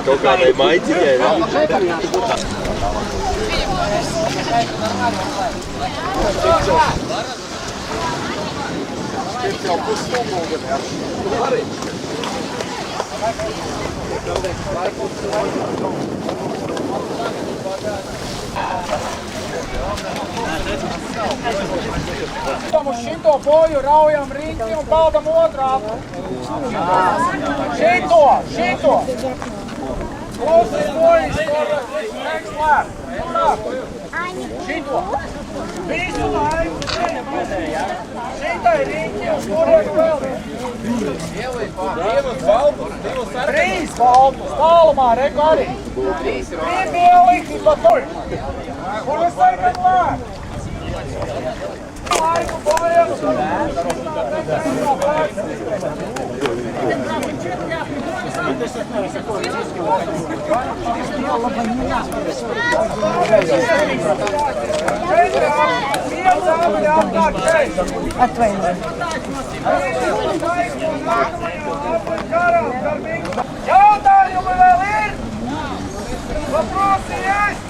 Kaut kādai maiciņai, Uz šito boju raujam riņķi un paldam otrā. Šito. Klausies bojas, reiks lēr. Šito. Visu laiku. Šitai riņķi un šuriek vēl. Trīs baltus. Tālumā, reku arī. Pieliksi pa tuļ. Un es laikam lēr. Laiku bojam. Jautājumi vēl ir? Vaprosi есть?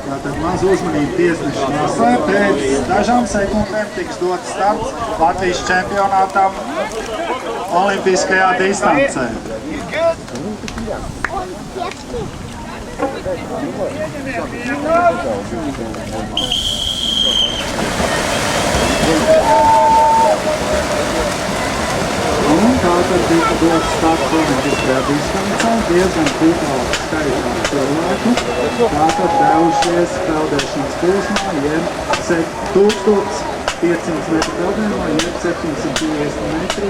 Tātad maz uzmanību tiesneša nosē, pēc dažām sekundēm tiks dots starts Latvijas čempionātam olimpiskajā distancē. Un tātad tika dots starts olimpiskajā distancē, diezgan brītālu skaitā cilvēku. Tātad devušies peldēšanas posmā, jeb 1500 metru peldējumā, jeb 750 metri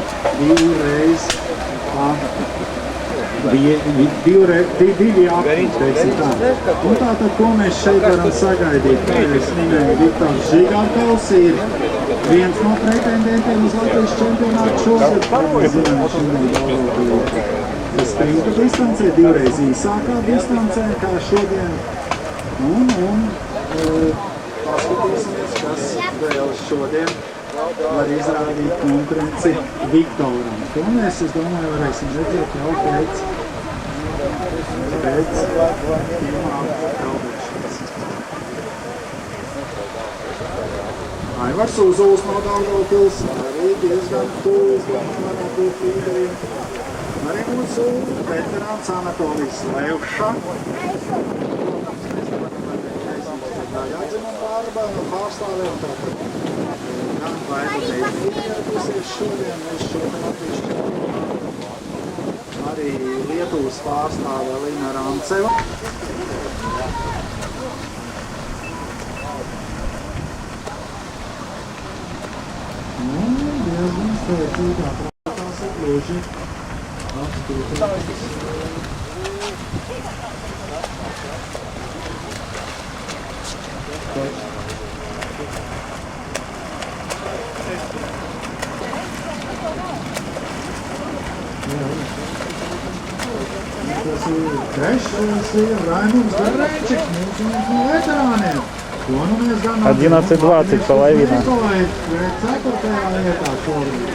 divi akti, teiksim tā. Un tātad, ko mēs šeit varam sagaidīt? Kā jau es minēju, Viktors Žigartovs ir viens no pretendentiem uz Latvijas čempionātu šogad. Mēs zinām, ka šim sprinta distancē, divreiz īsākā distancē, kā šodien. Un paskatīsimies, kas vēl šodien var izrādīt konkurenci Viktoram. To mēs, es domāju, varēsim redzēt jau pēc pirmā peldēšanas. Aivars Uzuls no Daugavpils, arī diezgan tūs, varētu būt līderiem. Arī mūsu veterāns Anatolijs Levša. Jādzimam pārstāvēm tātad. Gan vaidu neizvietusies šodien, mēs šodien Latvijas čempionātu. Arī Lietuvas pārstāve Lina Ranceva. Diezgan spēcīgā prātās ir gluži apstūtētas. Tas ir trešais ir Raimunds Garēčiks, mūsu no veterāniem. Ko nu mēs gan 11:20 половина. Nikolai 4. vietā šobrīd.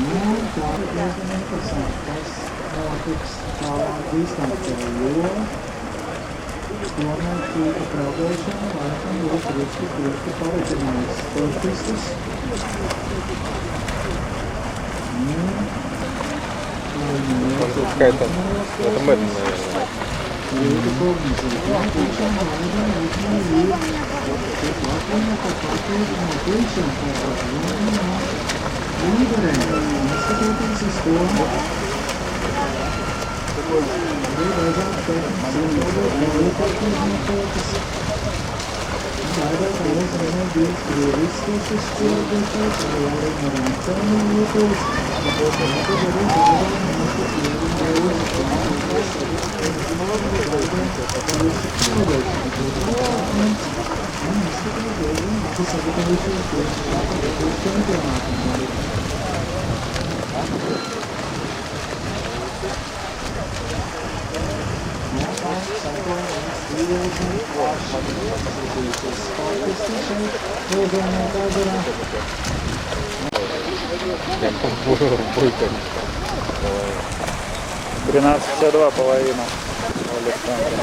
Nu, tā ir diezgan interesanti, kas notiks tālāk distancē, jo tomēr šīta peldēšana laikam būs riski pareģinājis sportistus. Какая-то, это Мэтт, наверное. Sēdētājs Renaldīs Krieviskis izšķirdušais, Lorina Rancelnietis, un to tādu arī Dāvana mūsu ierindējuši Булька. 13:52 половина. Александр.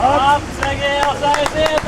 Apsegies, aiziet!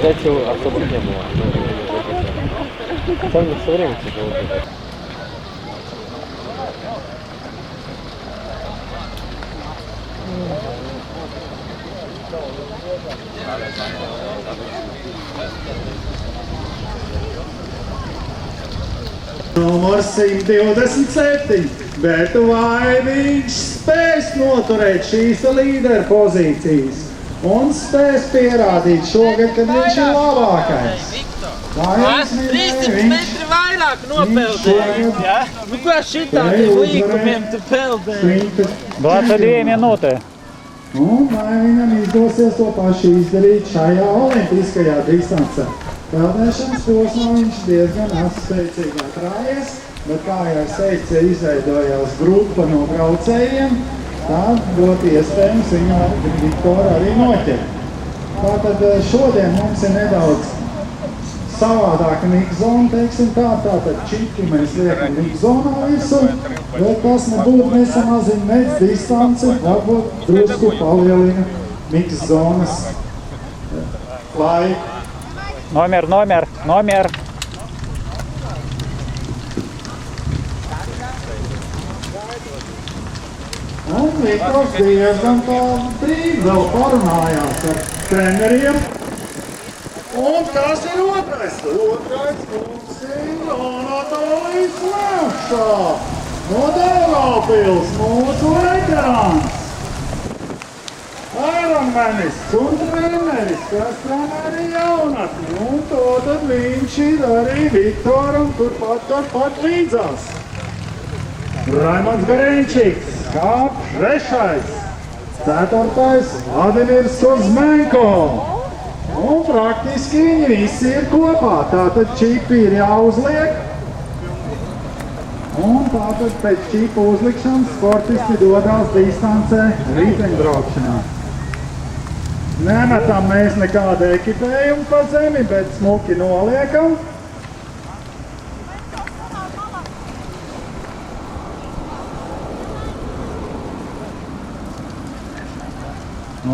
Ждать особо не было. Там все время тяжело. Numurs 127, bet vai viņš spēs noturēt šīs līderu pozīcijas un spēs pierādīt šogad, kad viņš ir labākais. Mēs 300 metri vairāk nopeldējām, ja? Nu kā šitādiem līkumiem tu peldēji? 22 minūtes. Un vai viņam izdosies to pašu izdarīt šajā olimpiskajā distancē? Peldēšanas posmā viņš diezgan spēcīgi atrājies, bet kā jau es teicu, ja izveidojās grupa no braucējiem, tad dot iespējams viņu Viktoru arī noķert. Tātad šodien mums ir nedaudz savādāka mixzona, teiksim tā, tātad čipi mēs liekam mixzonā visu, bet kas nebūtu nesamazina nec distanci, varbūt drusku palielina mixzonas laiku. Номер. Un Viktors diezgan tā brīvi vēl parunājās ar treneriem. Un kas ir otrais? Otrais mums ir Anatolijs Levšā no Daugavpils, mūsu veterāns. Ironmanists un treneris, kas treneri jaunatni. Un to tad viņš ir arī Viktoram turpat līdzās. Raimonds Garenčiks, kā trešais. Ceturtais Vladimirs Kuzmenko. Un praktiski viņi visi ir kopā. Tātad čipi ir jāuzliek. Un tātad pēc čipa uzlikšanas sportisti dodās distancē riteņbraukšanā. Nemetam mēs nekādu ekipējumu pa zemi, bet smuki noliekam.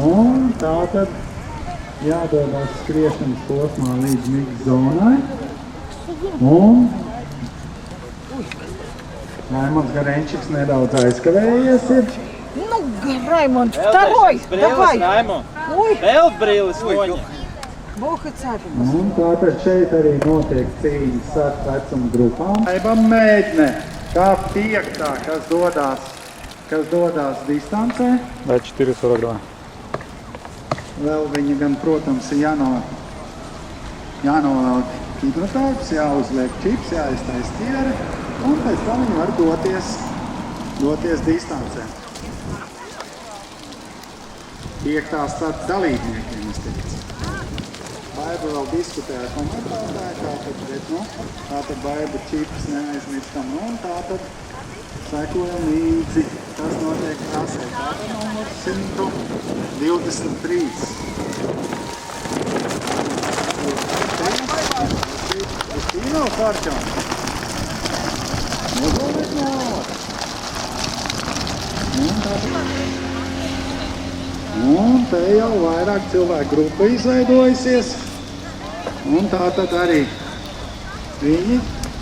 Un tātad jādodas skriešanas posmā līdz migz zonai. Un Raimonds Garenčiks nedaudz aizkavējies ir. Ну, Раймонд, второй, давай. Raimond. Ой, Vēl brīlis noņem. Бог и царь. Un tātad šeit arī notiek cīņas ar vecuma grupām. Aiba mēģine, kā piektā, kas dodās distancē. Да, 4,42. Vēl viņa gan, protams, ir jānovelk hidrotāps, jāuzliek čips, jāiztais ķieri, un pēc tam viņi var doties distancē. Piektā starp dalībniekiem, es teicu. Baiba vēl diskutē ar komentētāju, tātad Baiba čips neaizmirstam, un tātad sekojam līdzi, kas notiek krasē. Tātad numurs 123. Kristīno Sarčānu. Nozoliet no. Un te jau vairāk cilvēku grupa izveidojusies. Un tātad arī viņi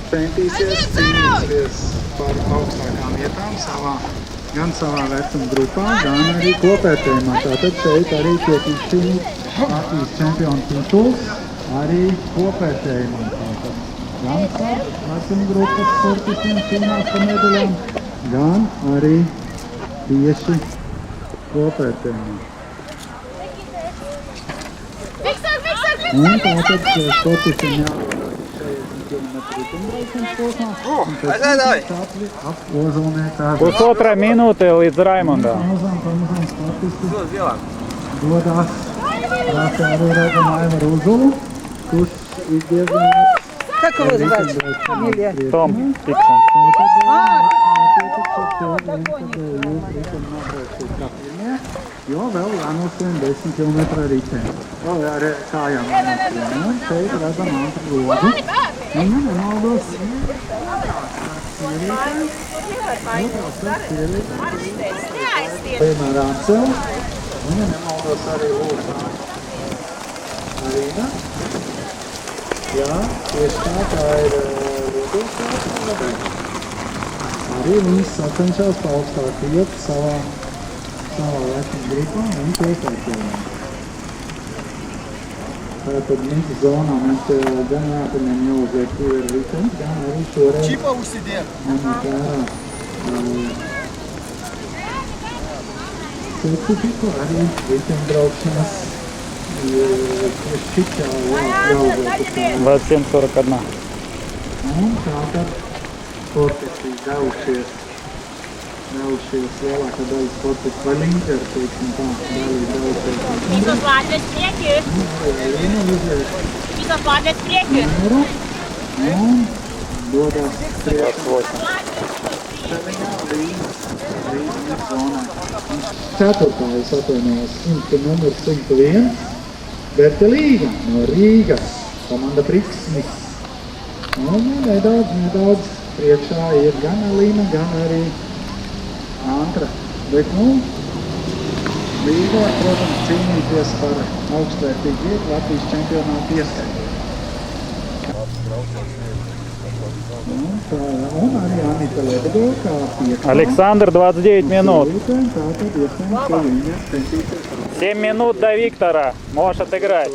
centīsies par augstākām vietām gan savā vecuma grupā, gan arī kopērtējumā. Tātad šeit arī tiek izcīnīts Latvijas čempionu tituls arī kopērtējumā. Tātad gan starp vecuma grupas sportistiem cīnās par medaļām, gan arī tieši kopērtējumā. Un tātad sportistiem jābūt 40 km ritumbrauciens posmā. Un pēc čatli ap Ozolnieku ezeru. Pusotra minūte līdz Raimondam. Pamazām sportisti dodās trasē arī redzam Aivaru Uzulu, kurš ir diezgan Как его звать? Фамилия? Том Tikson. Jo vēl jānosien 10 km ritēm. Vēl ar kājām jānosien. Un šeit redzam Antru Rogu. Viņa nemaldos. Vienmēr atcel. Viņa nemaldos arī Lūkā. Arīna. Jā, tieši tā ir Lūkā. Arī viņas sacenšās pa augstāku vietu savā vecuma grupā un kopērtējumā. Tātad mix zonā mums gan jāpaņem jāuzliek ķiveru ritenis, gan arī šoreiz ņemot vērā certifiku arī riteņbraukšanas tieši šičā jāuzliek. 27,41. Un tātad sportisti devušies lielākā daļa sportisti vai līderi, teiksim tā, daļa devušies. Izslēdzies prieki. Līna uzliek Izslēdzies prieki. numuru un dodās priekšā. 28. Līdz zonā. Ceturtājs atvainojās numurs 101. Bertelīga no Rīgas, komanda Priksnis. Un nedaudz priekšā ir gan Alīna, gan arī Antra. Bet, Līga var, protams, cīnīties par augstvērtīgu vietu Latvijas čempionātu ieskaitā. Un arī Anita Lebedova kā piektā. Александр, 29 минут. Tātad iespējams, ka viņa centīsies 7 минут до Виктора. Можешь отыграть.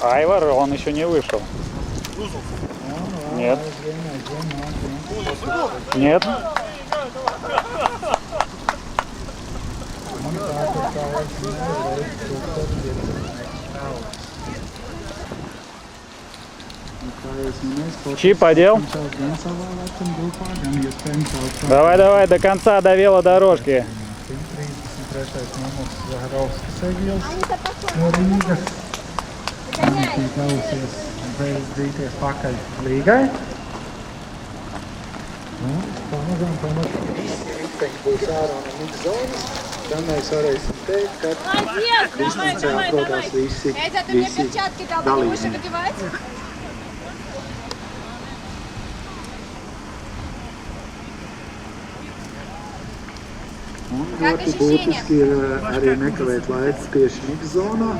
Айвар, он еще не вышел. Нет. Нет. Чип одел. Давай, давай, до конца, до велодорожки. Pakaļ Līgai. Pamazām riteņi būs ārā no mix zonas. Tad mēs varēsim teikt, ka distancē atrodās visi dalībnieki. Un ļoti būtiski ir arī nekavēt laiku tieši mix zonā.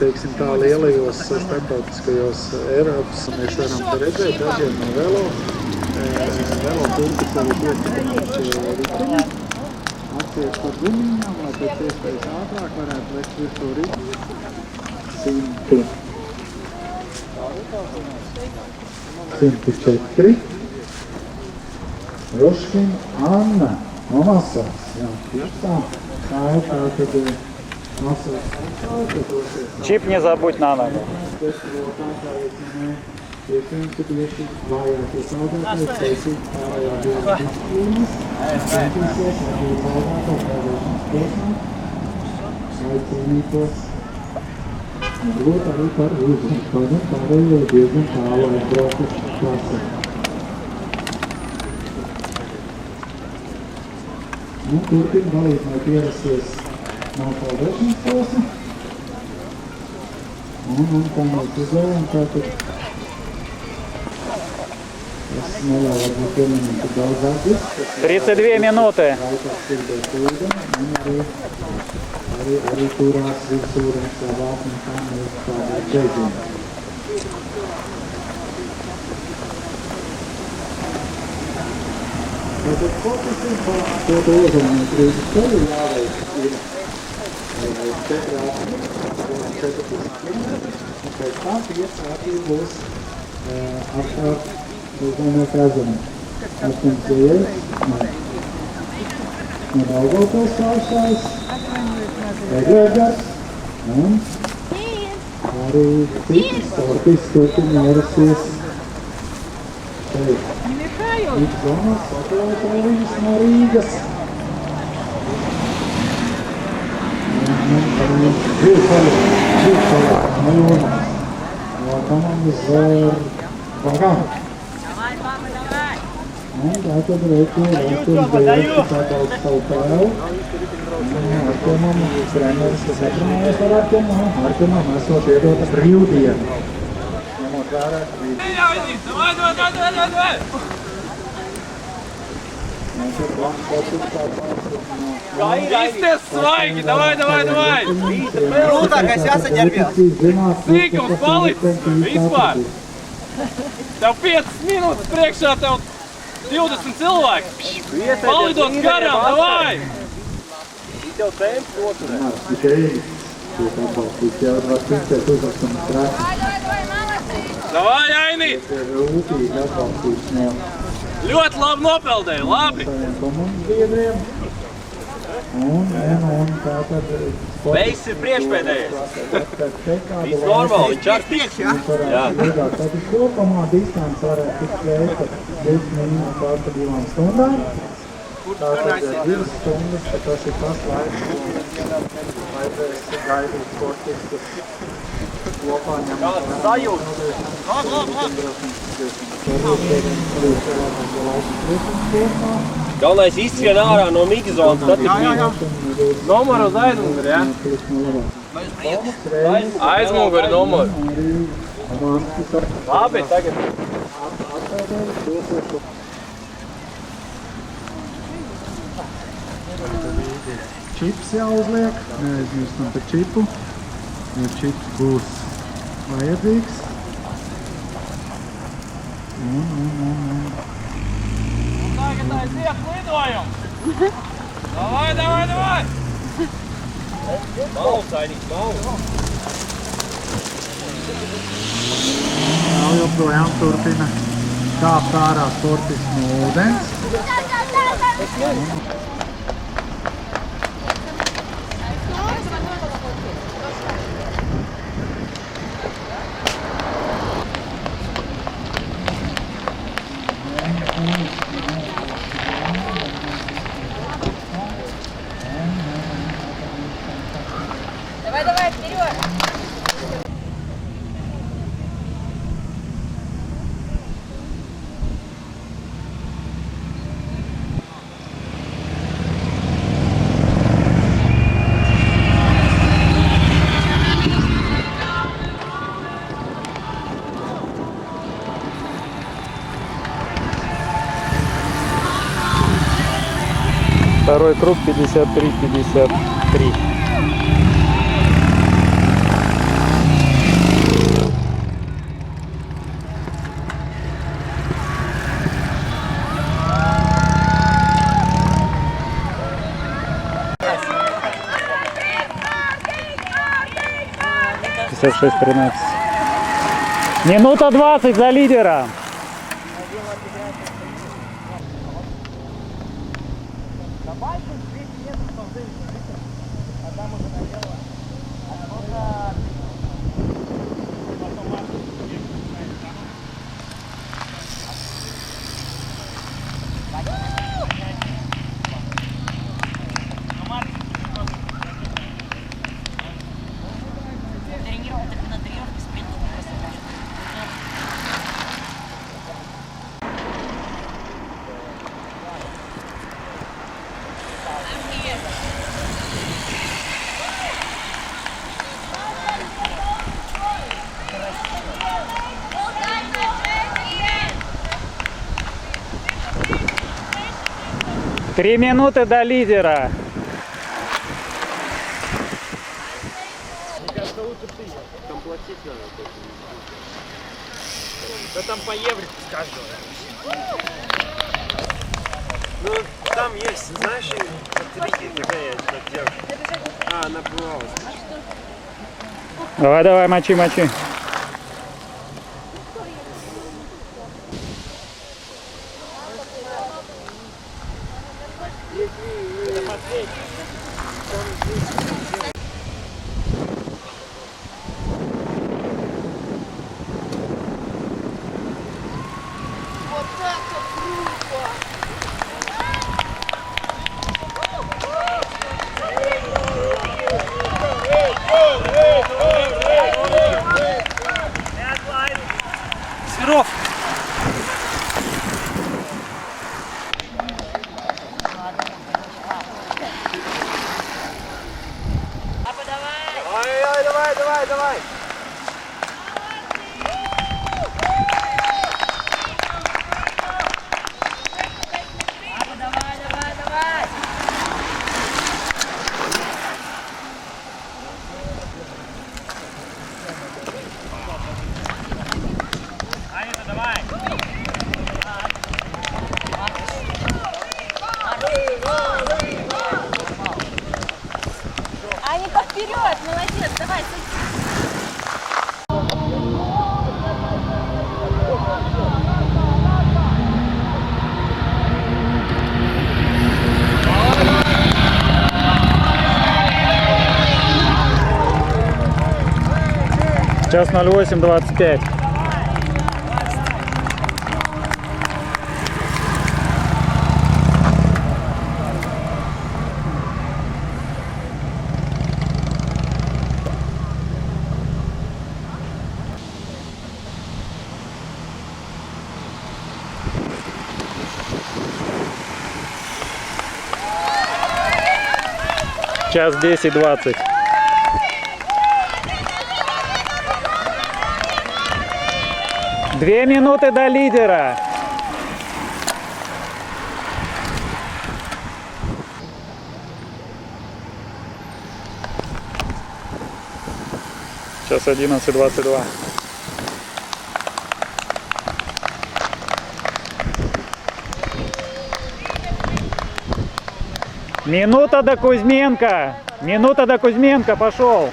Teiksim tā, lielajos starptautiskajos Eiropas mēs varam te redzēt dažiem no velo punkti savu 15 riteņu. Atciet par gumīņām, lai pēc iespējas ātrāk varētu lekt virsū riteņu. 104. Roškin Anna no Masas. Jā, tieši tā. Tā ir tā, kad Masas. Чип не забудь на ногу. Būt arī par uzmanību, pārējo diezgan tālu aizbraukas klase. Turpin dalībnieki ierasies no peldēšanas posma. Un kā mēs izlējām, tātad es neļauju varbūt pieminēt daudz ārdis. 32 минуты. Arī turās virsūrens vātni, kā mēs tādā džeģiem. Tātad fokusim pa to uzmanīt rīzes ceļu jāveic ir 14 km, un pēc tam 5 ātīgi būs apkārt uzmanīt ezeri. Astoņas ieejas no Daugavpils augstājs, Egregars un arī citi sportisti turpina ierasties šeit. Mix zonas sakalētājiņas no Rīgas. Žilpaļa no Jonas. No komandas Vagana. Un tātad Reikļu Dēļas atbalsta savu tēlu. Artemam treneris, kas aprunājas ar Artemam esot iedota brīvdiena. Ņemot vērā, ka bija... Izties svaigi, davai! Grūtākais jāsaģērbjās. Sīkums palicis, vispār. Tev 5 minūtes priekšā, tev 20 cilvēki. Palidot garām, davai! Tikai atbalstīt jau var pincēt uzrakstam strāti. Davai, Aini! Rūtīgi atbalstīt no Ļoti labi nopeldēji, labi! saviem komandas biedriem. Un tātad... Veiss ir priekšpēdējais. Viss normāli, viņš ar priekš, jā? Jā. Tātad kopumā distance varētu tikt veikta 2 minūtes pār 2 stundām. Tātad 2 stundas, ka tas ir tas laiks, ko vajadzēs gaidīt sportistus kopā ņemot. Kāds sajūta? Galvenais izskrien ārā no migzonas, tad ir Nomaru uz aizmuguri, jā? Aizmuguri nomaru. Labi, tagad. Čips jāuzliek, neaizmirstam par čipu, jo čips būs vajadzīgs. Tagad aiziet lidojums! Davai! Malsainīgs, Vēl joprojām turpina kāpt ārā sportisti no ūdens. Давай, вперед! Второй круг 53-53. Шесть 13. Минута 20 за лидера. На тренировке спринтов просто может. Три минуты до лидера. Да там по еврику с каждого. Ну, там есть, знаешь, смотрите, какая девушка. А, она плавала. Давай, давай, мочи, мочи. Серов! Давай! Аника, вперед! Молодец! Давай, садись. Сейчас 08:25. Час 10:20. Две минуты до лидера. Сейчас 11:22. Минута до Кузьменко. Минута до Кузьменко. Пошел.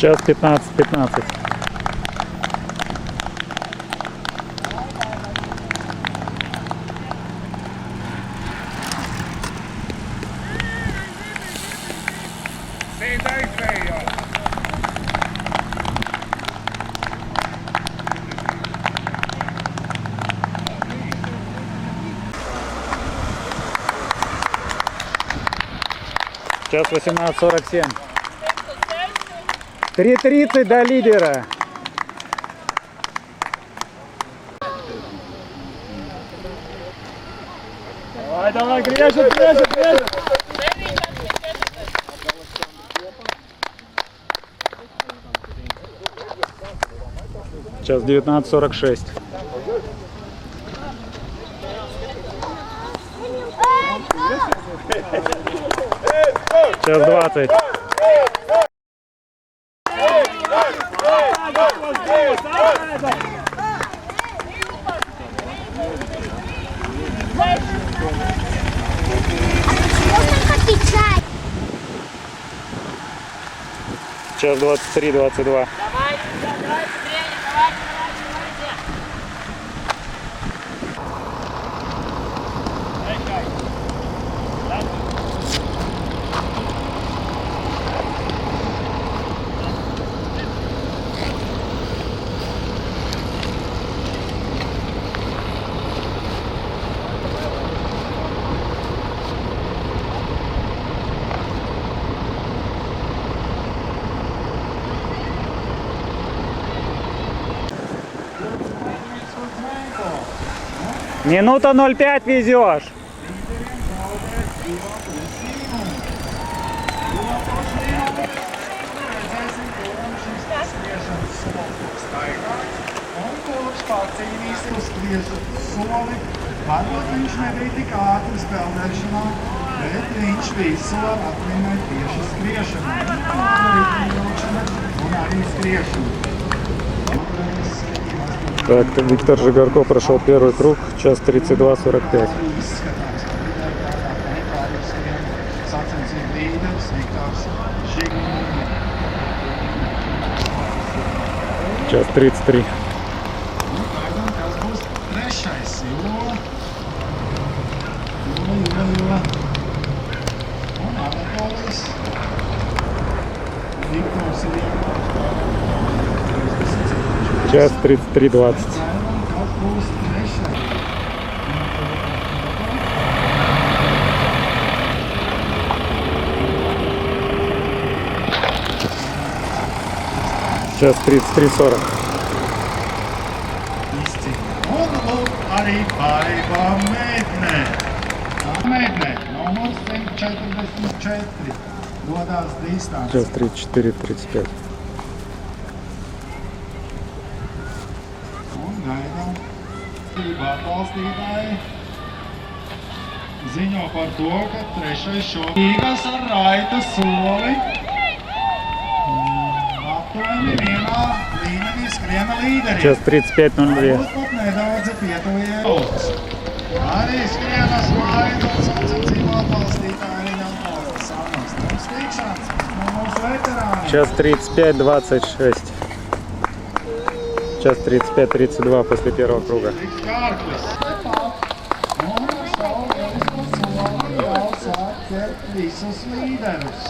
Час 15:15. Сейчас 18:47. 3:30 до лидера. Давай, грежет. Сейчас 19:46. Сейчас 20. Сейчас 23:22. Минута 0,5 везешь. Varbūt viņš nebija tik ātrs peldēšanā, bet viņš visu atvinēja tieši skriešanu. Un arī skriešanu. Так, Виктор Жигарко прошел первый круг, час 32:45. Час 33. Tas būs trešais, jo. Un Anatolijs. Viktors ir Час 33:20. Kas būs trešais? Час 33:40. Un lūk arī Baiba meitne. Meitne, numurs 144. Godās distanci. Час 34:35. Un gaidām. Atbalstītāji ziņo par to, ka trešais šobrīd ar raita soli aptuveni vienā līmenī skriena līderi. Час 35:02. Būs pat nedaudz pietuvies. Arī skrienas mājās sacensību atbalstītāji viņam pauzes samast. Mums tikšanas no mūsu veterāni. Час 35:26. Час 35:32 после первого круга. Tiks kārklis. Un savu lielisko soli jau sāk ķert visus līderus.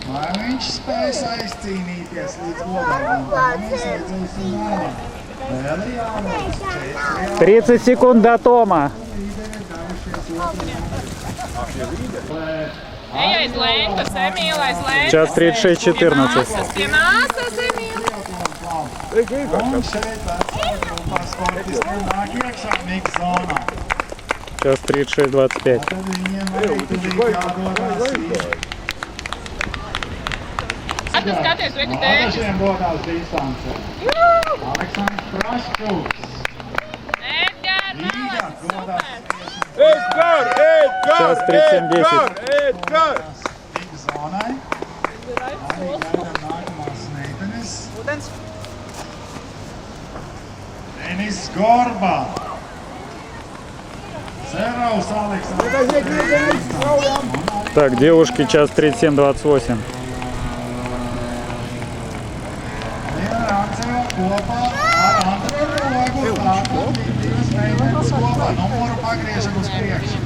Vai viņš spēs aizcīnīties līdz godām? Mēs redzēsim vēlāk. Vēl ir jāveic 4 30 секунд до Тома. līderi devušies otrajā. Ej aiz lēntas, Emīl, aiz lēntas. Час 36:14. Pie māsas, Emīl. Un šeit vecā grupā sportisti nāk iekšā miks zonā. Час 36:25. Tad viņiem arī tūlīt jādodās līderi. Atnes skaties, reku tēķis. Dažiem dodās distancē. Aleksandrs Praščūks. Edgars, Līga dodās Edgar! Час 37:10. Edgar! Līga zonai. Arī gaidām nākamās meitenes. Denis Gorba. Zerovs Aleksandrs. Так, девушки, час 37:28. Vienrāds jau kopā ar Andru Rogu. Tātad divas meitenes kopā. Numuru pagriežam uz priekšu.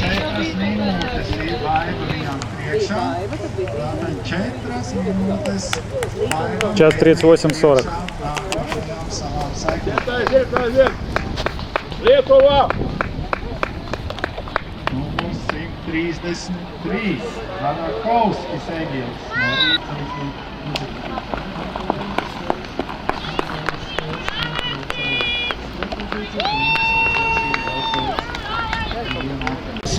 4 minūtes ir Baiba viņam priekšā. Tātad 4 minūtes Baiba Час 38:40. nākošajām savām sekundēm. Lietuva! Numurs 33. Radakovskis Egils no Rīgas.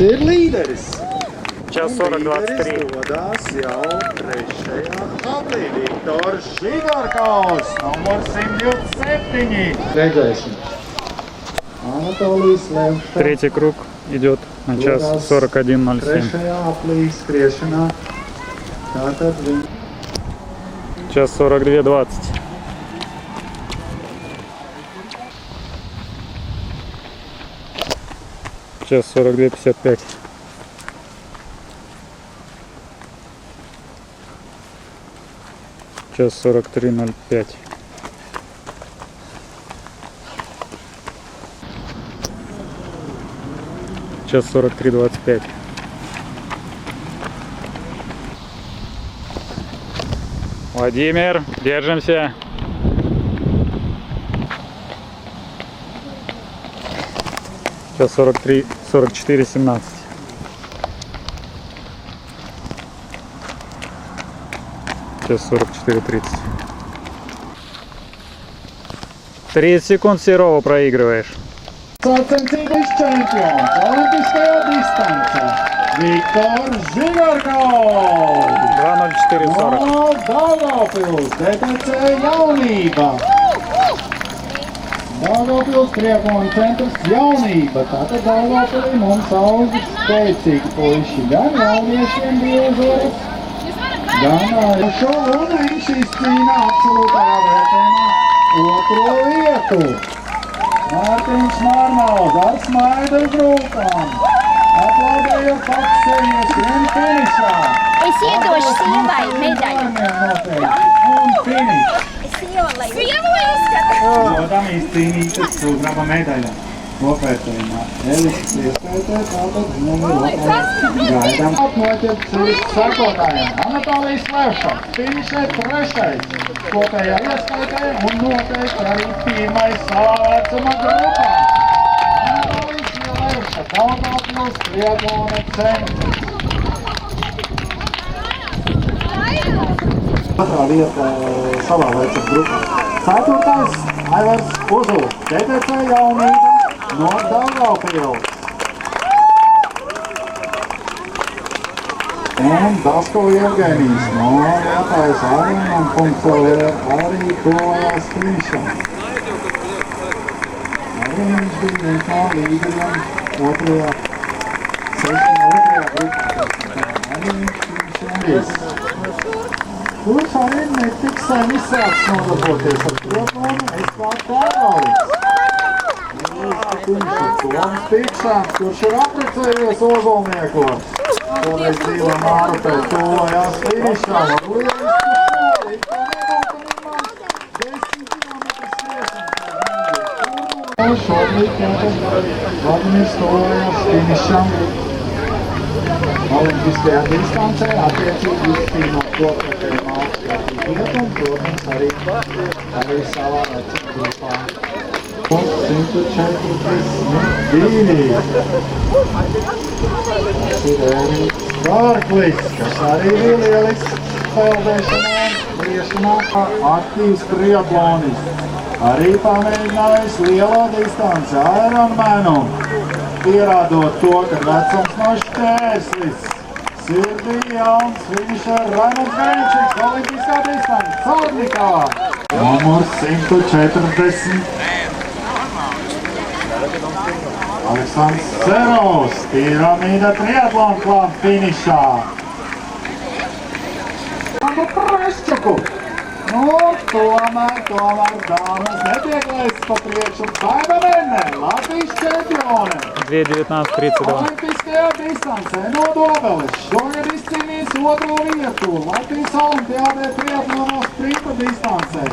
Ir līderis. Час 40-23. Dodās jau trešajā aplī. Viktors Žigarkovs, numur 127. Redzēsim. Anatolijas Levša. Третий круг идет на час 41:07. Trešajā aplī skriešanā. Tātad viņš. Час 42:20. Час 42:55. Час 43:05. Час 43:25. Владимир, держимся. Час 44:17. Час 44:30. 30 секунд Серова проигрываешь. Sacensības čempions olimpiskajā distancē Viktors Žigarkovs. 2:04:40. No Daugavpils DTC jaunība. Daugavpils triatlona centrs jaunība. Tātad Daugavpilī mums augi spēcīgi puiši. Gan jauniešiem bija uzvaras, gan šo un viņš izcīna absolūtajā vērtējumā otro vietu. Mārtiņš Mārmauz ar smaidu uz rūkām. Aplaudējot pats sevi skrien finišā. Es iedošu sievai medaļu. Un finiš. Sievu izskatu. Dodam izcīnītas sudraba medaļa. Kopvērtējumā. Elises iespētē tātad gaidām. Noķerts ir sakotājiem. Anatolijas Levša. Finišē trešais. Kopējā ieskaitē un noteikti arī pirmais savā vecuma grupā. Anatolijas Levša. Daugavpils triatlona centrs. Katrā vieta savā vecuma grupā. Ceturtais Aivars Uzuls, DTC jaunība no Daugavpils. Un Dasko Jevgenijs no Liepājas Arīnam.lv arī tojās finišā. Arī viņš bija viens no līderiem otrajā grupā. Arī viņš finišā. Kurš arī netik sen izsāks nodarboties ar triatlonu, es kā Kārlis. Toms Tikšāns, kurš ir apprecējies Ozolniekos. Toreiz dzīvo Mārupē, tuvojās finišā. Lielisku soli, kā nebūtu nemaz 10 kilometrus skriešana. Šobrīd Vladimirs tuvojās finišam. Olimpiskajā distancē attiecīgi izcīnot kopratējuma augstākī vietu un, protams, arī savā vecuma grupā. 142. Ir Ēriks Vārklis, kas arī ir lielisks peldēšanā, skriešanā, aktīvs triatlonists. Arī pamēģinājis lielo distanci Ironmanu, pierādot to, ka vecums nav šķērslis. Sirdī jauns finišā Raimunds Greičiks, olimpiskā distance, Caurnikavā. Numurs 140. Aleksandrs Serovs, piramīda triatlona klāna finišā. Andu Preščuku. Tomēr dāmas netiek laists pa priekšu. Daiva Venner, Latvijas čempione. 2:19:32. Olimpiskajā distancē no Dobeles šogad izcīnījis otro vietu Latvijas olimpiādē triatlonā sprinta distancē.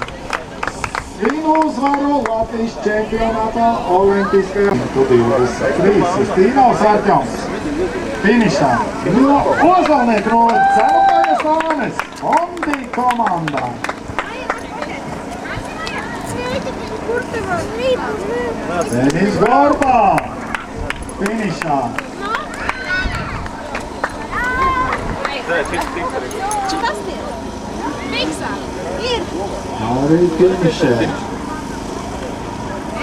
Svinu uzvaru Latvijas čempionātā olimpiskajā 23. Justīnovs Arķons. Finišā no Ozolnieku no Celumajas Ānes Ondi komandā. Denis Gorbā. Finišā. Arī finišē.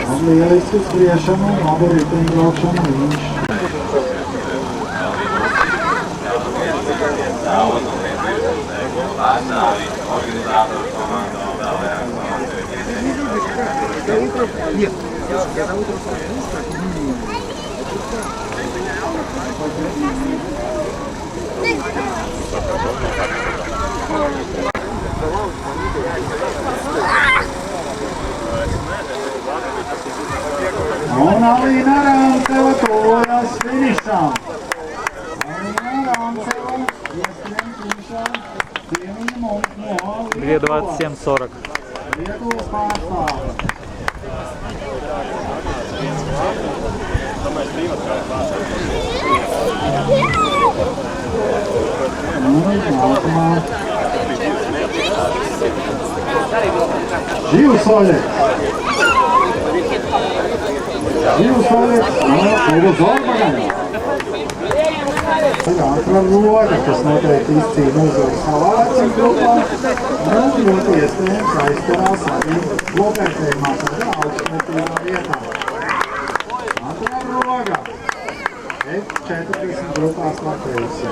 Un lieliski skriešanu, labu riteņbraukšanu viņš. Un Alīna Rāmceva tuvojas finišam. Alīna Rāmceva ieskrien finišā 2 minūtes no 2:27:40. Lietuvas pārstāvis. Nākamā. Živs Oļeks. Živs Oļeks no kluba Zorbaganā. Antra Roga, kas noteikti izcīna uzvaru savā vecuma grupā, un ļoti iespējams aizturās arī lokvērtējumā tādā augstmetīgā vietā. Antra Roga, F40 grupā startējusi.